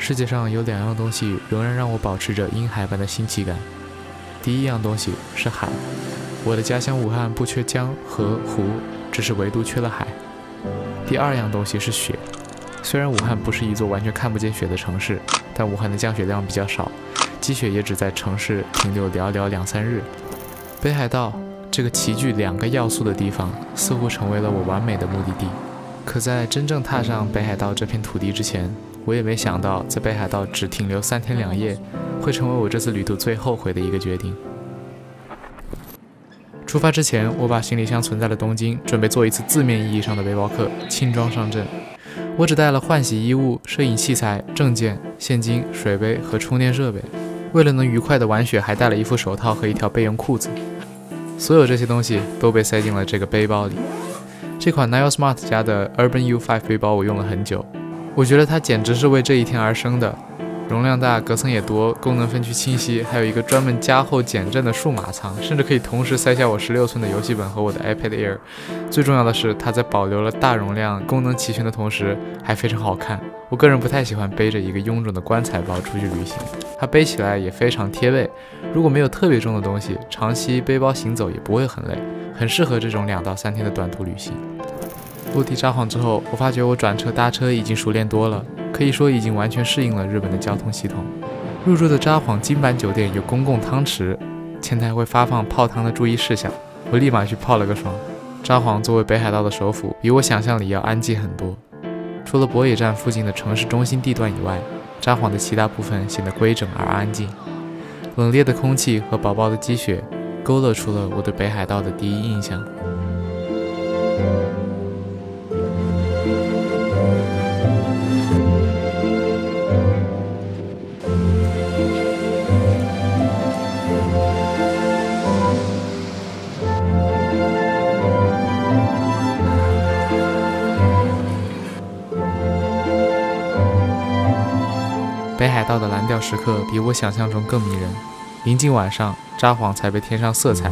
世界上有2样东西仍然让我保持着婴孩般的新奇感。第一样东西是海，我的家乡武汉不缺江河湖，只是唯独缺了海。第二样东西是雪，虽然武汉不是一座完全看不见雪的城市，但武汉的降雪量比较少，积雪也只在城市停留寥寥2-3日。北海道这个齐聚2个要素的地方，似乎成为了我完美的目的地。可在真正踏上北海道这片土地之前，我也没想到在北海道只停留3天2夜，会成为我这次旅途最后悔的一个决定。出发之前，我把行李箱存在了东京，准备做一次字面意义上的背包客，轻装上阵。我只带了换洗衣物、摄影器材、证件、现金、水杯和充电设备。为了能愉快地玩雪，还带了一副手套和一条备用裤子。所有这些东西都被塞进了这个背包里。这款 Nile Smart 家的 Urban U5 背包我用了很久，我觉得它简直是为这一天而生的。容量大，隔层也多，功能分区清晰，还有一个专门加厚减震的数码仓，甚至可以同时塞下我16寸的游戏本和我的 iPad Air。最重要的是，它在保留了大容量、功能齐全的同时，还非常好看。我个人不太喜欢背着一个臃肿的棺材包出去旅行，它背起来也非常贴背。如果没有特别重的东西，长期背包行走也不会很累，很适合这种2到3天的短途旅行。落地札幌之后，我发觉我转车搭车已经熟练多了，可以说已经完全适应了日本的交通系统。入住的札幌金坂酒店有公共汤池，前台会发放泡汤的注意事项，我立马去泡了个爽。札幌作为北海道的首府，比我想象里要安静很多。除了博野站附近的城市中心地段以外，札幌的其他部分显得规整而安静。冷冽的空气和薄薄的积雪，勾勒出了我对北海道的第一印象。北海道的蓝调时刻比我想象中更迷人。临近晚上，札幌才被添上色彩，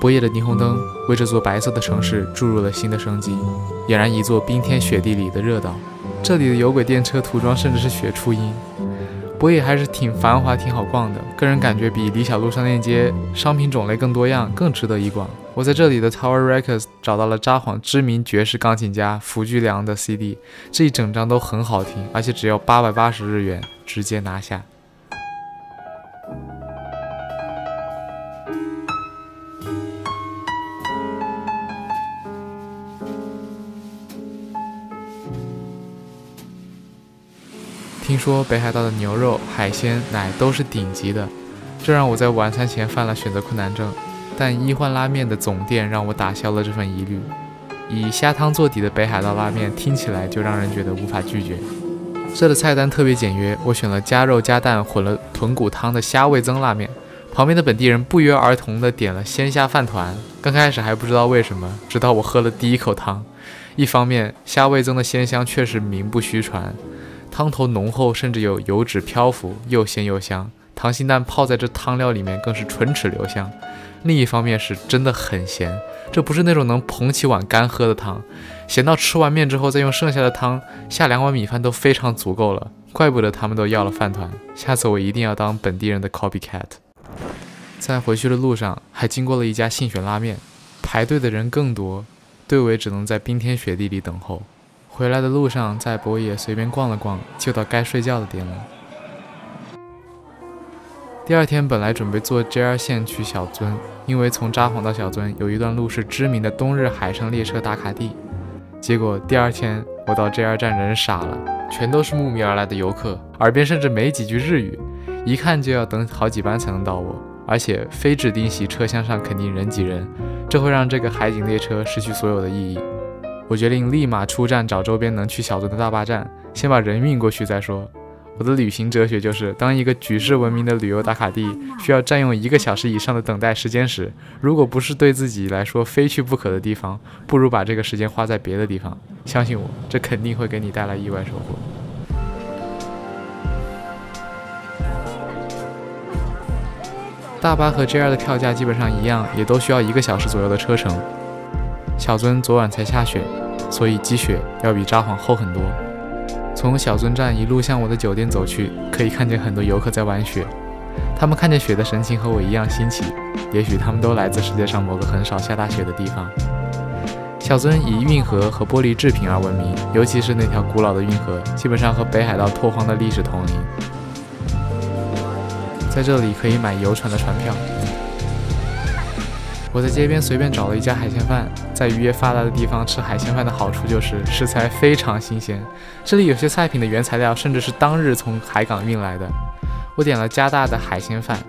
博野的霓虹灯为这座白色的城市注入了新的生机，俨然一座冰天雪地里的热岛。这里的有轨电车涂装甚至是雪初音。博野还是挺繁华挺好逛的，个人感觉比李小璐商店街商品种类更多样，更值得一逛。我在这里的 Tower Records 找到了札幌知名爵士钢琴家福居良的 CD， 这一整张都很好听，而且只要880日元直接拿下。听说北海道的牛肉、海鲜、奶都是顶级的，这让我在晚餐前犯了选择困难症。但一换拉面的总店让我打消了这份疑虑，以虾汤做底的北海道拉面听起来就让人觉得无法拒绝。这的菜单特别简约，我选了加肉加蛋混了豚骨汤的虾味增拉面，旁边的本地人不约而同地点了鲜虾饭团。刚开始还不知道为什么，直到我喝了第一口汤。一方面虾味增的鲜香确实名不虚传，汤头浓厚，甚至有油脂漂浮，又鲜又香，溏心蛋泡在这汤料里面更是唇齿留香。另一方面是真的很咸，这不是那种能捧起碗干喝的汤，咸到吃完面之后再用剩下的汤下2碗米饭都非常足够了，怪不得他们都要了饭团。下次我一定要当本地人的 copycat。 在回去的路上还经过了一家信玄拉面，排队的人更多，队尾只能在冰天雪地里等候。回来的路上在博野随便逛了逛，就到该睡觉的点了。第二天本来准备坐 JR 线去小樽，因为从札幌到小樽有一段路是知名的冬日海上列车打卡地。结果第二天我到 JR 站人傻了，全都是慕名而来的游客，耳边甚至没几句日语，一看就要等好几班才能到我，而且非指定席车厢上肯定人挤人，这会让这个海景列车失去所有的意义。我决定立马出站找周边能去小樽的大巴站，先把人运过去再说。我的旅行哲学就是，当一个举世闻名的旅游打卡地需要占用1个小时以上的等待时间时，如果不是对自己来说非去不可的地方，不如把这个时间花在别的地方。相信我，这肯定会给你带来意外收获。大巴和 JR 的票价基本上一样，也都需要1个小时左右的车程。小樽昨晚才下雪，所以积雪要比札幌厚很多。从小樽站一路向我的酒店走去，可以看见很多游客在玩雪。他们看见雪的神情和我一样新奇，也许他们都来自世界上某个很少下大雪的地方。小樽以运河和玻璃制品而闻名，尤其是那条古老的运河，基本上和北海道拓荒的历史同龄。在这里可以买游船的船票。我在街边随便找了一家海鲜饭，在渔业发达的地方吃海鲜饭的好处就是食材非常新鲜，这里有些菜品的原材料甚至是当日从海港运来的。我点了加大的海鲜饭，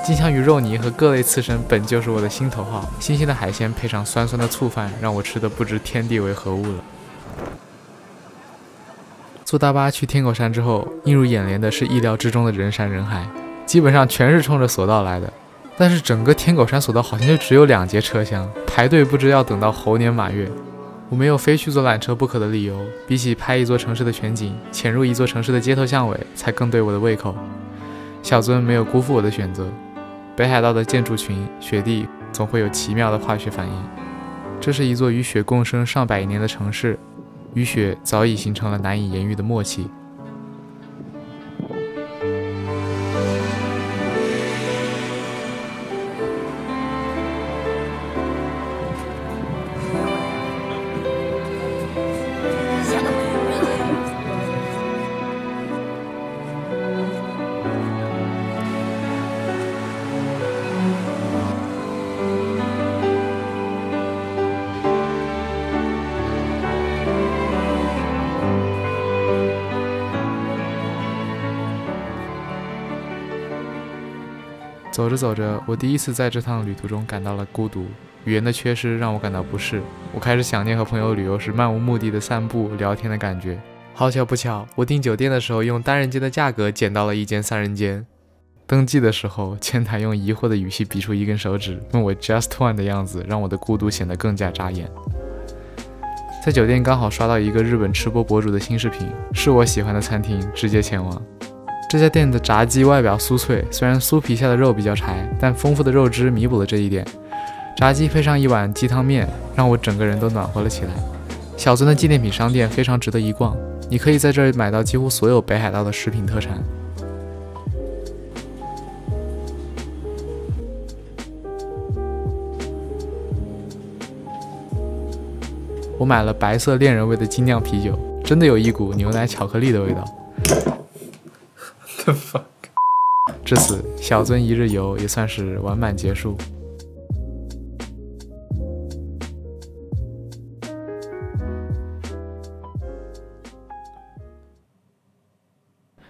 金枪鱼肉泥和各类刺身本就是我的心头好，新鲜的海鲜配上酸酸的醋饭，让我吃得不知天地为何物了。坐大巴去天狗山之后，映入眼帘的是意料之中的人山人海，基本上全是冲着索道来的。但是整个天狗山索道好像就只有2节车厢，排队不知要等到猴年马月。我没有非去坐缆车不可的理由，比起拍一座城市的全景，潜入一座城市的街头巷尾才更对我的胃口。小樽没有辜负我的选择，北海道的建筑群、雪地总会有奇妙的化学反应。这是一座与雪共生上百年的城市，与雪早已形成了难以言喻的默契。走着走着，我第一次在这趟旅途中感到了孤独，语言的缺失让我感到不适。我开始想念和朋友旅游时漫无目的的散步、聊天的感觉。好巧不巧，我订酒店的时候用单人间的价格捡到了一间3人间。登记的时候，前台用疑惑的语气比出一根手指，问我 just one 的样子，让我的孤独显得更加扎眼。在酒店刚好刷到一个日本吃播博主的新视频，是我喜欢的餐厅，直接前往。这家店的炸鸡外表酥脆，虽然酥皮下的肉比较柴，但丰富的肉汁弥补了这一点。炸鸡配上一碗鸡汤面，让我整个人都暖和了起来。小樽的纪念品商店非常值得一逛，你可以在这儿买到几乎所有北海道的食品特产。我买了白色恋人味的精酿啤酒，真的有一股牛奶巧克力的味道。至此，小樽一日游也算是完满结束。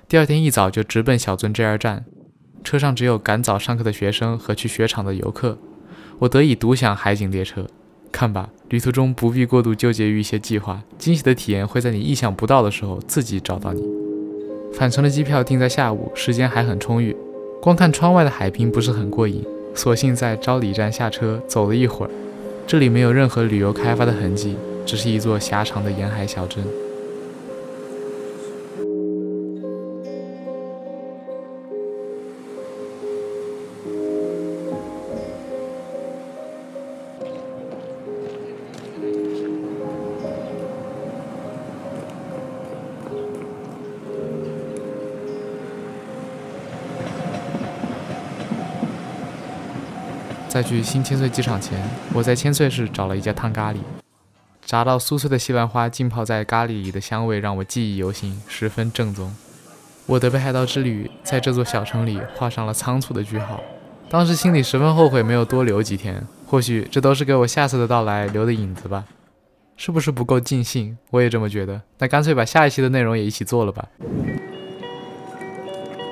第二天一早就直奔小樽 JR 站，车上只有赶早上课的学生和去雪场的游客，我得以独享海景列车。看吧，旅途中不必过度纠结于一些计划，惊喜的体验会在你意想不到的时候自己找到你。返程的机票订在下午，时间还很充裕，光看窗外的海滨不是很过瘾，索性在昭里站下车走了一会儿。这里没有任何旅游开发的痕迹，只是一座狭长的沿海小镇。在去新千岁机场前，我在千岁市找了一家汤咖喱，炸到酥脆的西兰花浸泡在咖喱里的香味让我记忆犹新，十分正宗。我的北海道之旅在这座小城里画上了仓促的句号，当时心里十分后悔没有多留几天，或许这都是给我下次的到来留的影子吧。是不是不够尽兴？我也这么觉得，那干脆把下一期的内容也一起做了吧。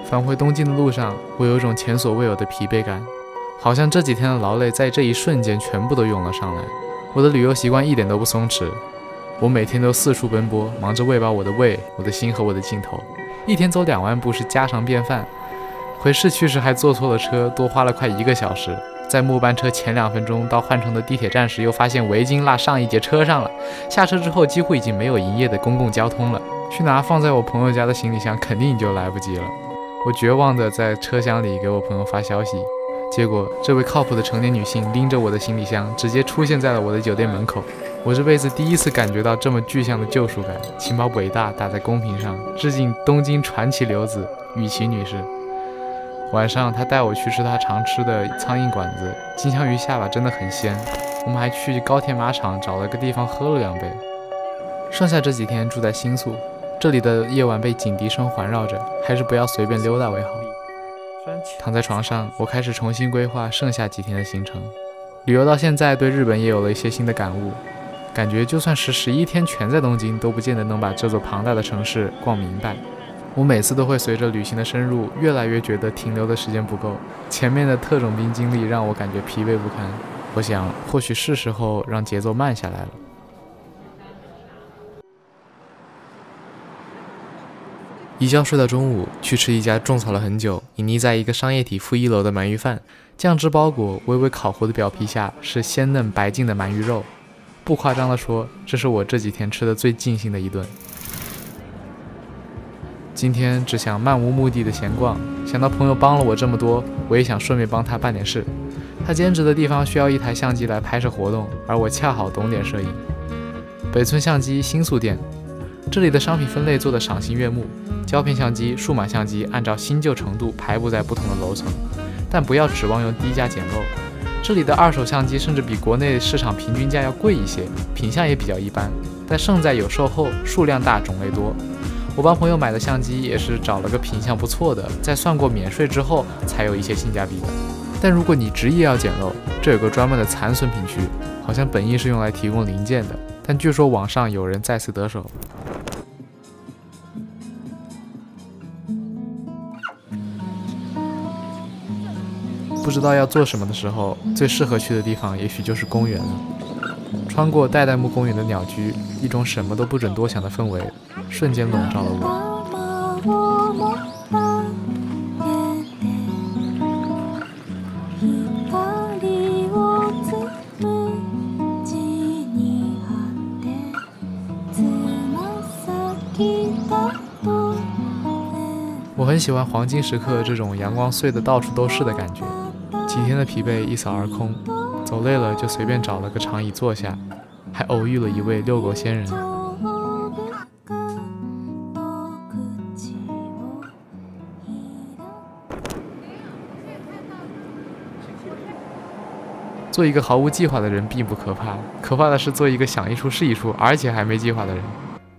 返回东京的路上，我有一种前所未有的疲惫感，好像这几天的劳累在这一瞬间全部都涌了上来。我的旅游习惯一点都不松弛，我每天都四处奔波，忙着喂饱我的胃、我的心和我的镜头。一天走2万步是家常便饭。回市区时还坐错了车，多花了快1个小时。在末班车前2分钟到换乘的地铁站时，又发现围巾落上一节车上了。下车之后几乎已经没有营业的公共交通了，去拿放在我朋友家的行李箱肯定就来不及了。我绝望地在车厢里给我朋友发消息，结果，这位靠谱的成年女性拎着我的行李箱，直接出现在了我的酒店门口。我这辈子第一次感觉到这么具象的救赎感，请把伟大打在公屏上，致敬东京传奇留子羽琪女士。晚上，她带我去吃她常吃的苍蝇馆子，金枪鱼下巴真的很鲜。我们还去高田马场找了个地方喝了2杯。剩下这几天住在新宿，这里的夜晚被警笛声环绕着，还是不要随便溜达为好。躺在床上，我开始重新规划剩下几天的行程。旅游到现在，对日本也有了一些新的感悟，感觉就算是11天全在东京，都不见得能把这座庞大的城市逛明白。我每次都会随着旅行的深入，越来越觉得停留的时间不够。前面的特种兵经历让我感觉疲惫不堪，我想或许是时候让节奏慢下来了。一觉睡到中午，去吃一家种草了很久、隐匿在一个商业体负1楼的鳗鱼饭。酱汁包裹微微烤糊的表皮下是鲜嫩白净的鳗鱼肉，不夸张地说，这是我这几天吃的最尽兴的一顿。今天只想漫无目的的闲逛，想到朋友帮了我这么多，我也想顺便帮他办点事。他兼职的地方需要一台相机来拍摄活动，而我恰好懂点摄影。北村相机新宿店，这里的商品分类做得赏心悦目，胶片相机、数码相机按照新旧程度排布在不同的楼层，但不要指望用低价捡漏。这里的二手相机甚至比国内市场平均价要贵一些，品相也比较一般，但胜在有售后，数量大，种类多。我帮朋友买的相机也是找了个品相不错的，在算过免税之后才有一些性价比的。但如果你执意要捡漏，这有个专门的残损品区，好像本意是用来提供零件的，但据说网上有人再次得手。不知道要做什么的时候，最适合去的地方也许就是公园了。穿过代代木公园的鸟居，一种什么都不准多想的氛围瞬间笼罩了我。我很喜欢黄金时刻这种阳光碎得到处都是的感觉，几天的疲惫一扫而空，走累了就随便找了个长椅坐下，还偶遇了一位遛狗仙人。做一个毫无计划的人并不可怕，可怕的是做一个想一出是一出，而且还没计划的人。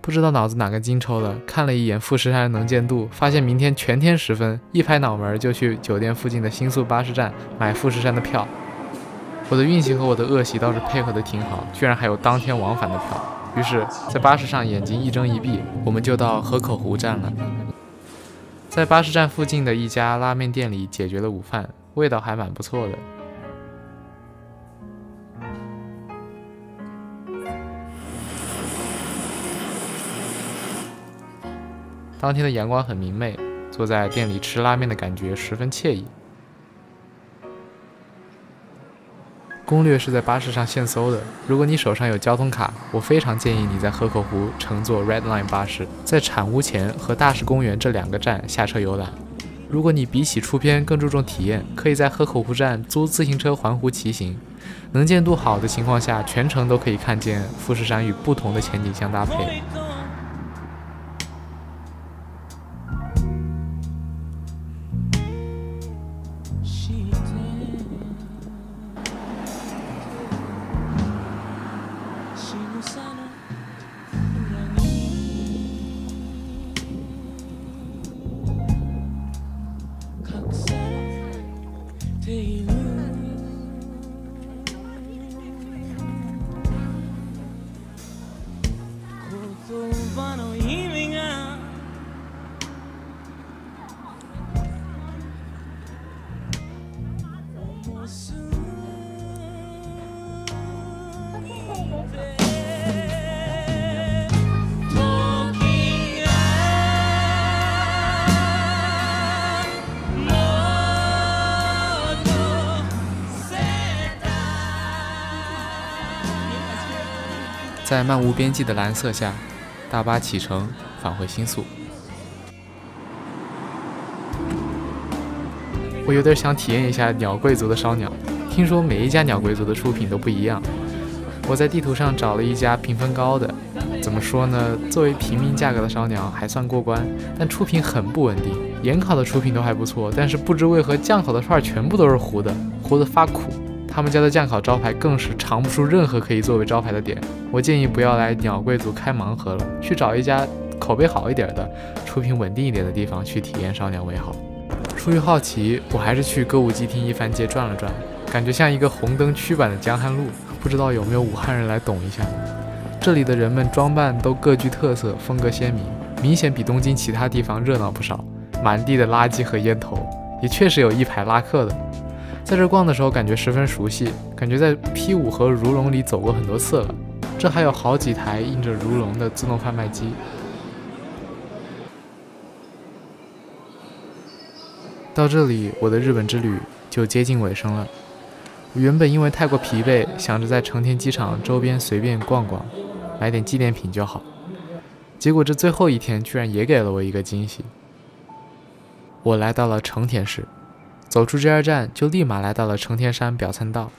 不知道脑子哪根筋抽了，看了一眼富士山的能见度，发现明天全天10分，一拍脑门就去酒店附近的新宿巴士站买富士山的票。我的运气和我的恶习倒是配合得挺好，居然还有当天往返的票。于是，在巴士上眼睛一睁一闭，我们就到河口湖站了。在巴士站附近的一家拉面店里解决了午饭，味道还蛮不错的。当天的阳光很明媚，坐在店里吃拉面的感觉十分惬意。攻略是在巴士上现搜的，如果你手上有交通卡，我非常建议你在河口湖乘坐 Red Line 巴士，在产屋前和大石公园这2个站下车游览。如果你比起出片更注重体验，可以在河口湖站租自行车环湖骑行，能见度好的情况下，全程都可以看见富士山与不同的前景相搭配。在漫无边际的蓝色下，大巴启程返回新宿。我有点想体验一下鸟贵族的烧鸟，听说每一家鸟贵族的出品都不一样。我在地图上找了一家评分高的，怎么说呢？作为平民价格的烧鸟还算过关，但出品很不稳定。盐烤的出品都还不错，但是不知为何酱烤的串全部都是糊的，糊得发苦。他们家的酱烤招牌更是尝不出任何可以作为招牌的点。我建议不要来鸟贵族开盲盒了，去找一家口碑好一点的、出品稳定一点的地方去体验烧鸟为好。出于好奇，我还是去歌舞伎町一番街转了转，感觉像一个红灯区版的江汉路。不知道有没有武汉人来懂一下。这里的人们装扮都各具特色，风格鲜明，明显比东京其他地方热闹不少。满地的垃圾和烟头，也确实有一排拉客的。在这逛的时候感觉十分熟悉，感觉在 P5和如龙里走过很多次了。这还有好几台印着如龙的自动贩卖机。到这里，我的日本之旅就接近尾声了。我原本因为太过疲惫，想着在成田机场周边随便逛逛，买点纪念品就好。结果这最后一天居然也给了我一个惊喜。我来到了成田市，走出 JR 站就立马来到了成田山表参道。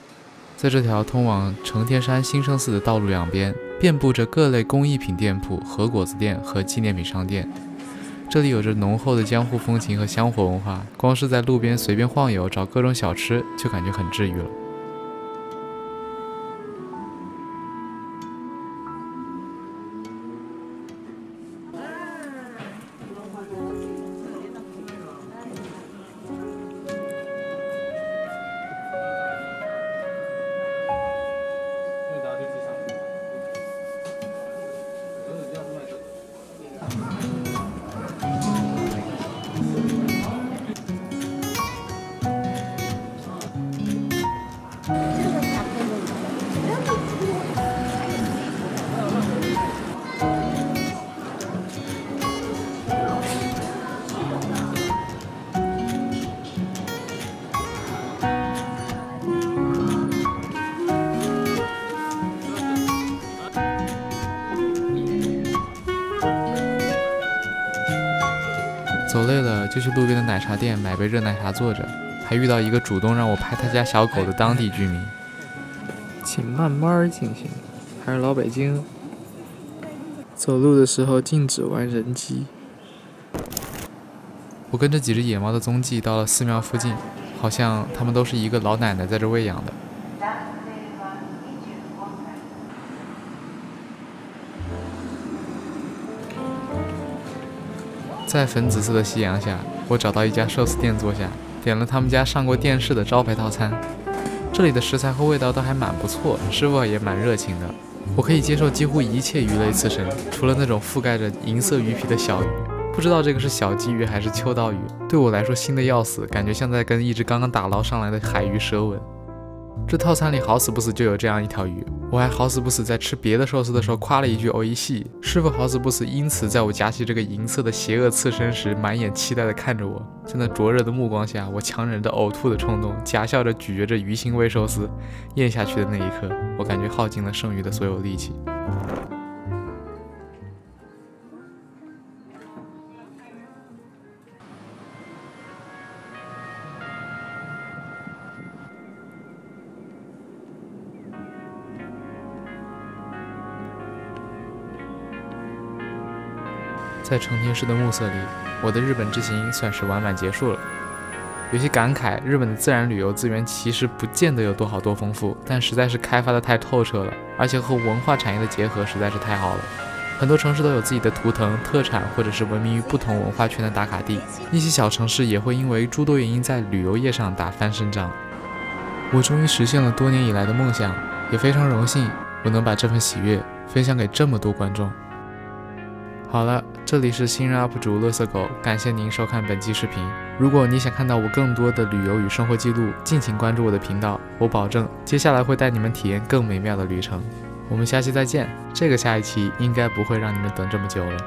在这条通往成田山新生寺的道路两边，遍布着各类工艺品店铺和果子店和纪念品商店。这里有着浓厚的江户风情和香火文化，光是在路边随便晃悠找各种小吃就感觉很治愈了。走累了就去路边的奶茶店买杯热奶茶坐着，还遇到一个主动让我拍他家小狗的当地居民。请慢慢进行，还是老北京。走路的时候禁止玩人机。我跟着几只野猫的踪迹到了寺庙附近，好像它们都是一个老奶奶在这喂养的。在粉紫色的夕阳下，我找到一家寿司店坐下，点了他们家上过电视的招牌套餐。这里的食材和味道都还蛮不错，师傅也蛮热情的。我可以接受几乎一切鱼类刺身，除了那种覆盖着银色鱼皮的小鱼。不知道这个是小鲫鱼还是秋刀鱼，对我来说新的要死，感觉像在跟一只刚刚打捞上来的海鱼舌吻。这套餐里好死不死就有这样一条鱼，我还好死不死在吃别的寿司的时候夸了一句“おいしい”，师傅好死不死因此在我夹起这个银色的邪恶刺身时，满眼期待地看着我。在那灼热的目光下，我强忍着呕吐的冲动，假笑着咀嚼着鱼腥味寿司，咽下去的那一刻，我感觉耗尽了剩余的所有力气。在成田市的暮色里，我的日本之行算是完满结束了。有些感慨，日本的自然旅游资源其实不见得有多好多丰富，但实在是开发的太透彻了，而且和文化产业的结合实在是太好了。很多城市都有自己的图腾、特产，或者是闻名于不同文化圈的打卡地。一些小城市也会因为诸多原因在旅游业上打翻身仗。我终于实现了多年以来的梦想，也非常荣幸我能把这份喜悦分享给这么多观众。好了，这里是新人 UP 主乐色狗，感谢您收看本期视频。如果你想看到我更多的旅游与生活记录，敬请关注我的频道，我保证接下来会带你们体验更美妙的旅程。我们下期再见，这个下一期应该不会让你们等这么久了。